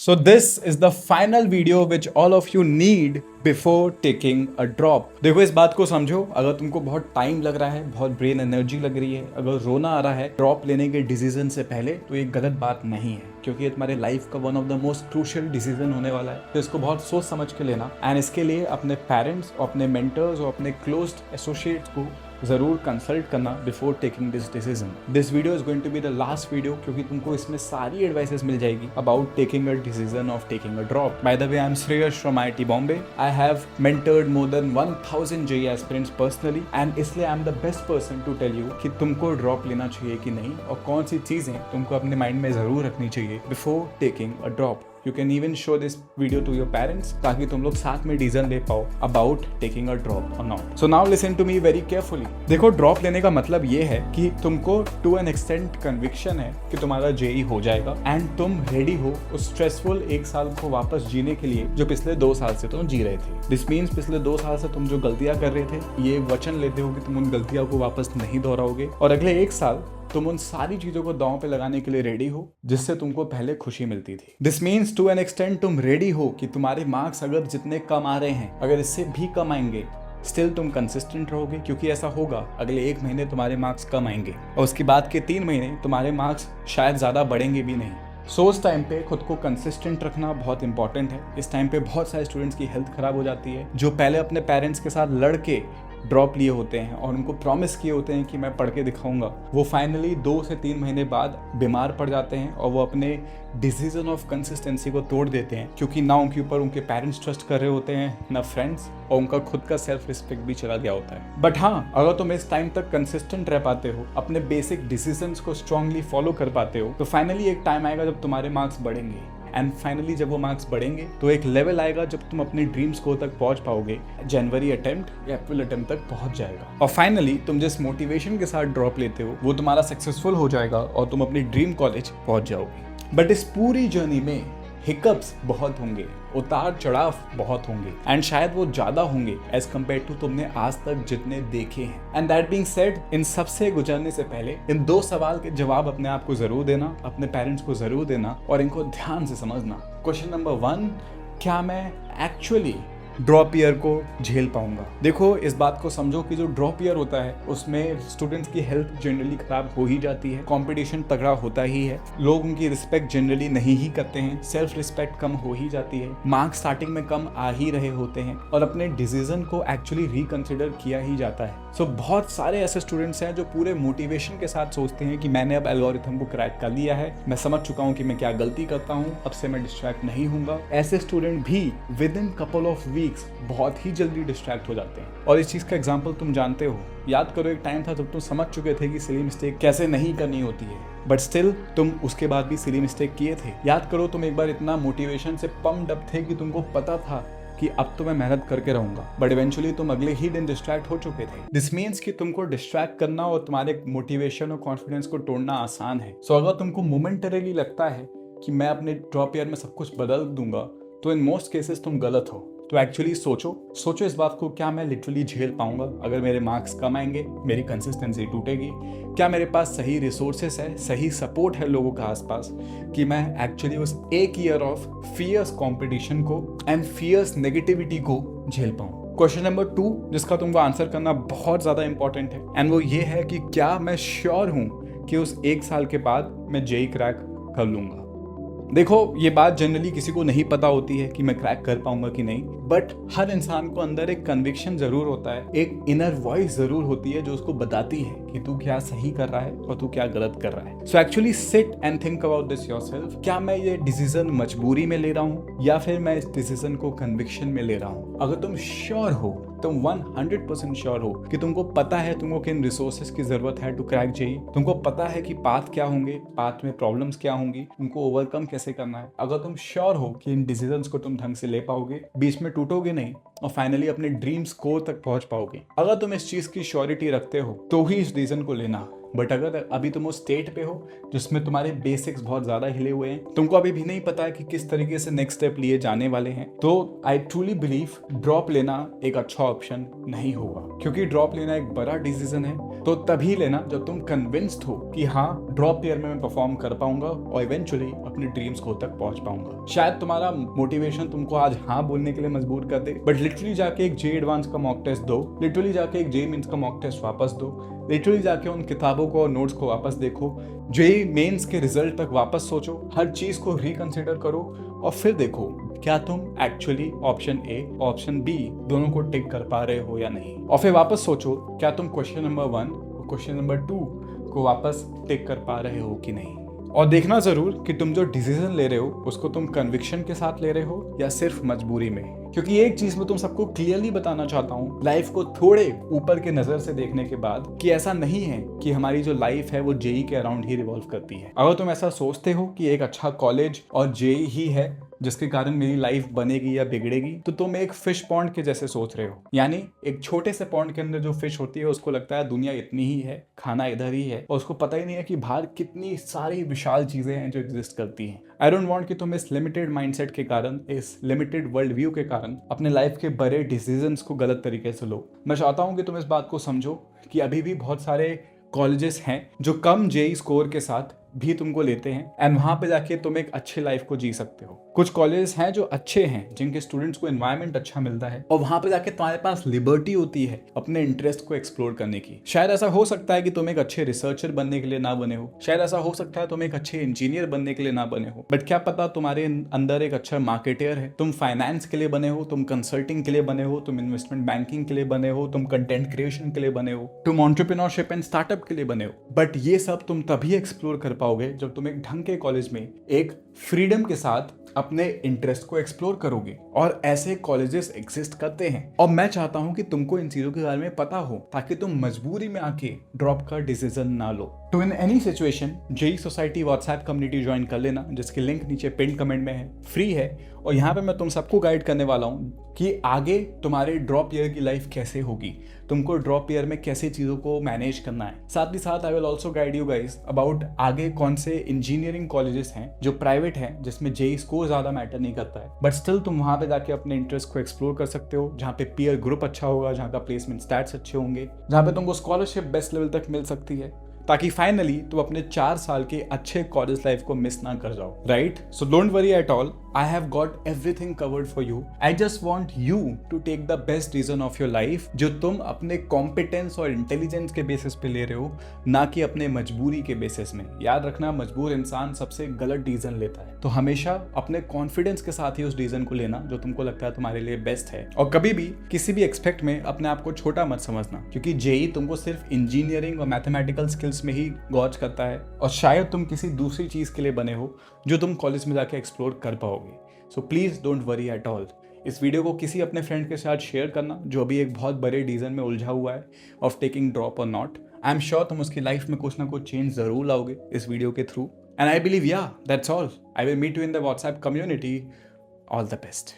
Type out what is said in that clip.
So this is the final video which all of you need before taking a drop. देखो इस बात को समझो, अगर तुमको बहुत टाइम लग रहा है, बहुत ब्रेन एनर्जी लग रही है, अगर रोना आ रहा है ड्रॉप लेने के डिसीजन से पहले, तो ये गलत बात नहीं है, क्योंकि ये तुम्हारे लाइफ का one of the most crucial decision होने वाला है। तो इसको बहुत सोच समझ के लेना एंड इसके लिए अपने पेरेंट्स और अपने मेंटर्स और अपने क्लोज्ड एसोसिएट्स को जरूर कंसल्ट करना before taking this decision. This video is going to be the last video, क्योंकि तुमको इसमें सारी एडवाइसेस मिल जाएगी about taking a decision of taking a drop. By the way, I am Shreyas from IIT Bombay. I have mentored more than 1000 JEE aspirants personally and इसलिए I am the best person to tell you कि तुमको drop लेना चाहिए कि नहीं और कौन सी चीजें तुमको अपने माइंड में जरूर रखनी चाहिए before taking a drop. You can even show this video to your parents ताकि तुम लोग साथ में डिसीजन ले पाओ about taking a drop or not. So now listen to me very carefully. देखो ड्रॉप लेने का मतलब ये है कि तुमको to an extent conviction है कि तुम्हारा JEE हो जाएगा एंड तुम रेडी हो उस स्ट्रेसफुल एक साल को वापस जीने के लिए जो पिछले 2 साल से तुम जी रहे थे। दिस मीन्स पिछले 2 साल से तुम जो गलतियां कर रहे थे, ये वचन लेते हो कि तुम उन गलतियों को वापस नहीं दोहराओगे और अगले 1 साल तुम उन सारी चीजों को दांव पे लगाने के लिए रेडी हो जिससे तुमको पहले खुशी मिलती थी। This means to an extent तुम रेडी हो कि तुम्हारे मार्क्स अगर जितने कम आ रहे हैं, अगर इससे भी कम आएंगे, स्टिल तुम कंसिस्टेंट रहोगे, क्योंकि ऐसा होगा अगले 1 महीने तुम्हारे मार्क्स कम आएंगे और उसके बाद के 3 महीने तुम्हारे मार्क्स शायद ज्यादा बढ़ेंगे भी नहीं। सो उस टाइम पे खुद को कंसिस्टेंट रखना बहुत इंपॉर्टेंट है। इस टाइम पे बहुत सारे स्टूडेंट्स की हेल्थ खराब हो जाती है जो पहले अपने पेरेंट्स के साथ लड़ के ड्रॉप लिए होते हैं और उनको प्रॉमिस किए होते हैं कि मैं पढ़ के दिखाऊंगा। वो फाइनली 2 से 3 महीने बाद बीमार पड़ जाते हैं और वो अपने डिसीजन ऑफ कंसिस्टेंसी को तोड़ देते हैं, क्योंकि ना उनके ऊपर उनके पेरेंट्स ट्रस्ट कर रहे होते हैं, ना फ्रेंड्स, और उनका खुद का सेल्फ रिस्पेक्ट भी चला गया होता है। बट हाँ, अगर तुम इस टाइम तक कंसिस्टेंट रह पाते हो, अपने बेसिक डिसीजंस को स्ट्रांगली फॉलो कर पाते हो, तो फाइनली एक टाइम आएगा जब तुम्हारे मार्क्स बढ़ेंगे एंड फाइनली जब वो मार्क्स बढ़ेंगे तो एक लेवल आएगा जब तुम अपनी ड्रीम स्कोर तक पहुंच पाओगे। जनवरी अटेम्प्ट या अप्रैल अटेम्प्ट तक पहुंच जाएगा और फाइनली तुम जिस मोटिवेशन के साथ ड्रॉप लेते हो वो तुम्हारा सक्सेसफुल हो जाएगा और तुम अपनी ड्रीम कॉलेज पहुंच जाओगे। बट इस पूरी जर्नी में हिकअप्स बहुत होंगे, उतार चढ़ाव बहुत होंगे एंड शायद वो ज्यादा होंगे एज कम्पेयर टू तुमने आज तक जितने देखे हैं। एंड दैट बीइंग सेड, इन सबसे गुजरने से पहले इन 2 सवाल के जवाब अपने आप को जरूर देना, अपने पेरेंट्स को जरूर देना और इनको ध्यान से समझना। क्वेश्चन नंबर 1, क्या मैं एक्चुअली ड्रॉप ईयर को झेल पाऊंगा? देखो इस बात को समझो कि जो ड्रॉप ईयर होता है उसमें स्टूडेंट्स की हेल्थ जनरली खराब हो ही जाती है, कंपटीशन तगड़ा होता ही है, लोग उनकी रिस्पेक्ट जनरली नहीं ही करते हैं, सेल्फ रिस्पेक्ट कम हो ही जाती है, मार्क्स स्टार्टिंग में कम आ ही रहे होते हैं और अपने डिसीजन को एक्चुअली रिकंसिडर किया ही जाता है। सो बहुत सारे ऐसे स्टूडेंट्स हैं जो पूरे मोटिवेशन के साथ सोचते हैं कि मैंने अब एल्गोरिथम को क्रैक कर लिया है, मैं समझ चुका हूँ कि मैं क्या गलती करता हूँ, अब से मैं डिस्ट्रैक्ट नहीं हूँगा। ऐसे स्टूडेंट भी with in couple of weeks बहुत ही जल्दी डिस्ट्रैक्ट हो जाते हैं और इस चीज का एग्जांपल तुम जानते हो। याद करो एक टाइम था जब तुम समझ चुके थे कि सिली मिस्टेक कैसे नहीं करनी होती है, बट स्टिल तुम उसके बाद भी सिली मिस्टेक किए थे। याद करो तुम एक बार इतना मोटिवेशन से पम्प्ड अप थे कि तुमको पता था कि अब तो मैं मेहनत करके रहूंगा, बट इवेंचुअली तुम अगले ही दिन डिस्ट्रैक्ट हो चुके थे। दिस मीन्स कि तुमको डिस्ट्रैक्ट करना और तुम्हारे मोटिवेशन और कॉन्फिडेंस को तोड़ना आसान है। सो अगर तुमको मोमेंटरीली लगता है कि मैं अपने ड्रॉप ईयर में सब कुछ बदल दूंगा, तो इन मोस्ट केसेस तुम गलत हो। तो एक्चुअली सोचो इस बात को, क्या मैं लिटरली झेल पाऊंगा? अगर मेरे मार्क्स कम आएंगे, मेरी कंसिस्टेंसी टूटेगी, क्या मेरे पास सही रिसोर्सेस है, सही सपोर्ट है लोगों का आसपास कि मैं एक्चुअली उस 1 ईयर ऑफ फियर्स कंपटीशन को एंड फियर्स नेगेटिविटी को झेल पाऊं? क्वेश्चन नंबर 2, जिसका तुमको आंसर करना बहुत ज्यादा इंपॉर्टेंट है एंड वो ये है कि क्या मैं श्योर हूं कि उस 1 साल के बाद मैं JEE क्रैक कर लूंगा? देखो ये बात जनरली किसी को नहीं पता होती है कि मैं क्रैक कर पाऊंगा कि नहीं, बट हर इंसान को अंदर एक कन्विक्शन जरूर होता है, एक इनर वॉइस जरूर होती है जो उसको बताती है कि तू क्या सही कर रहा है और तू क्या गलत कर रहा है। So actually sit and think about this yourself. क्या मैं ये डिसीजन मजबूरी में ले रहा हूँ या फिर मैं इस डिसीजन को कन्विक्शन में ले रहा हूँ? अगर तुम श्योर हो, तुम 100% श्योर हो कि तुमको पता है तुमको किन रिसोर्सेज की जरूरत है टू क्रैक JEE, तुमको पता है कि पाथ क्या होंगे, पाथ में प्रॉब्लम्स क्या होंगी, उनको ओवरकम कैसे करना है, अगर तुम श्योर हो कि इन डिसीजंस को तुम ढंग से ले पाओगे, बीच में टूटोगे नहीं और फाइनली अपने ड्रीम स्कोर तक पहुंच पाओगे, अगर तुम इस चीज की श्योरिटी रखते हो तो ही इस डिसीजन को लेना। बट अगर अभी तुम उस स्टेट पे हो जिसमें तुम्हारे बेसिक्स बहुत ज़्यादा हिले हुए हैं, तुमको अभी भी नहीं पता है कि किस तरीके से नेक्स्ट स्टेप लिए जाने वाले हैं, तो आई ट्रूली बिलीव ड्रॉप लेना एक अच्छा ऑप्शन नहीं होगा, क्योंकि ड्रॉप लेना एक बड़ा डिसीजन है। तो तभी लेना जब तुम कन्विंस्ड हो कि हाँ ड्रॉप ईयर में मैं परफॉर्म कर पाऊंगा और इवेंचुअली अपने ड्रीम्स को तक पहुंच पाऊंगा। शायद तुम्हारा मोटिवेशन तुमको आज हाँ बोलने के लिए मजबूर कर दे, बट लिटरली जाके एक जे एडवांस का मॉक टेस्ट दो, लिटरली जाके एक जे मेंस का मॉक टेस्ट वापस दो, लिटरली जाके उन किताबों को और नोट्स को वापस देखो, जे मेंस के रिजल्ट तक वापस सोचो, हर चीज को रिकंसिडर करो और फिर देखो क्या तुम actually option A option B दोनों को टिक कर पा रहे हो या नहीं। और फिर वापस सोचो क्या तुम क्वेश्चन नंबर 1 और क्वेश्चन नंबर 2 को वापस टिक कर पा रहे हो कि नहीं। और देखना जरूर कि तुम जो डिसीजन ले रहे हो उसको तुम कन्विक्शन के साथ ले रहे हो या सिर्फ मजबूरी में। क्योंकि एक चीज मैं तुम सबको क्लियरली बताना चाहता हूँ लाइफ को थोड़े ऊपर के नजर से देखने के बाद, कि ऐसा नहीं है कि हमारी जो लाइफ है वो जेई के अराउंड ही रिवॉल्व करती है। अगर तुम ऐसा सोचते हो कि एक अच्छा कॉलेज और जेई ही है जिसके कारण मेरी लाइफ बनेगी या बिगड़ेगी, तो तुम एक फिश पॉन्ड के जैसे सोच रहे हो। यानी एक छोटे से पॉन्ड के अंदर जो फिश होती है उसको लगता है दुनिया इतनी ही है, खाना इधर ही है, और उसको पता ही नहीं है कि बाहर कितनी सारी विशाल चीजें हैं जो एग्जिस्ट करती हैं। आई डोंट वांट कि तुम इस लिमिटेड माइंडसेट के कारण, इस लिमिटेड वर्ल्ड व्यू के कारण अपने लाइफ के बड़े डिसीजंस को गलत तरीके से लो। मैं चाहता हूं कि तुम इस बात को समझो कि अभी भी बहुत सारे कॉलेजेस हैं जो कम जेई स्कोर के साथ भी तुमको लेते हैं एंड वहां पे जाके तुम एक अच्छी लाइफ को जी सकते हो। कुछ कॉलेजेस हैं जो अच्छे हैं, जिनके स्टूडेंट्स को एनवायरनमेंट अच्छा मिलता है और वहां पे जाके तुम्हारे पास लिबर्टी होती है अपने इंटरेस्ट को एक्सप्लोर करने की। शायद ऐसा हो सकता है कि तुम एक अच्छे रिसर्चर बनने के लिए ना बने हो, शायद ऐसा हो सकता है तुम एक अच्छे इंजीनियर बनने के लिए ना बने हो, बट क्या पता तुम्हारे अंदर एक अच्छा मार्केटर है, तुम फाइनेंस के लिए बने हो, तुम कंसल्टिंग के लिए बने हो, तुम इन्वेस्टमेंट बैंकिंग के लिए बने हो, तुम कंटेंट क्रिएशन के लिए बने हो, तुम एंटरप्रेन्योरशिप एंड स्टार्टअप के लिए बने हो। बट ये सब तुम तभी एक्सप्लोर कर पाओगे जब तुम एक ढंग के कॉलेज में एक फ्रीडम के साथ अपने इंटरेस्ट को एक्सप्लोर करोगे। और ऐसे कॉलेजेस एग्जिस्ट करते हैं और मैं चाहता हूं कि तुमको इन चीजों के बारे में पता हो ताकि तुम मजबूरी में आके ड्रॉप का डिसीजन ना लो। तो इन एनी सिचुएशन जेई सोसाइटी व्हाट्सएप कम्युनिटी ज्वाइन कर लेना, जिसकी लिंक नीचे पिन कमेंट में है, फ्री है। और यहाँ पे मैं तुम सबको गाइड करने वाला हूँ कि आगे तुम्हारे ड्रॉप ईयर की लाइफ कैसे होगी, तुमको ड्रॉप ईयर में कैसे चीज़ों को मैनेज करना है। साथ ही साथ I will also guide you guys about आगे कौन से इंजीनियरिंग कॉलेजेस हैं जो प्राइवेट हैं, जिसमें जेई स्कोर ज़्यादा मैटर नहीं करता है, बट स्टिल तुम वहाँ पे जाके अपने इंटरेस्ट को एक्सप्लोर कर सकते हो, जहाँ पे पीयर ग्रुप अच्छा होगा, जहाँ का प्लेसमेंट स्टैट्स अच्छे होंगे, जहाँ पे तुमको स्कॉलरशिप बेस्ट लेवल तक मिल सकती है, ताकि फाइनली तुम अपने 4 साल के अच्छे कॉलेज लाइफ को मिस ना कर जाओ। Right? So don't worry at all, I have got everything covered for you. I just want you to take the best decision of your life जो तुम अपने कॉम्पिटेंस और इंटेलिजेंस के बेसिस पे ले रहे हो, ना कि अपने मजबूरी के बेसिस में। याद रखना, मजबूर इंसान सबसे गलत डिसीजन लेता है, तो हमेशा अपने कॉन्फिडेंस के साथ ही उस डिसीजन को लेना जो तुमको लगता है तुम्हारे लिए बेस्ट है। और कभी भी किसी भी एक्सपेक्ट में अपने आप को छोटा मत समझना, क्योंकि जेई तुमको सिर्फ इंजीनियरिंग और मैथमेटिकल स्किल्स में ही गॉज करता है और शायद तुम किसी दूसरी चीज के लिए बने हो जो तुम कॉलेज में जाके एक्सप्लोर कर पाओगे। So please don't worry at all. इस वीडियो को किसी अपने फ्रेंड के साथ शेयर करना जो अभी एक बहुत बड़े डिसीजन में उलझा हुआ है ऑफ टेकिंग ड्रॉप और नॉट। आई एम श्योर तुम उसकी लाइफ में कुछ ना कुछ चेंज जरूर लाओगे इस वीडियो के through. And I believe that's all. I will meet you in the WhatsApp community. All the best.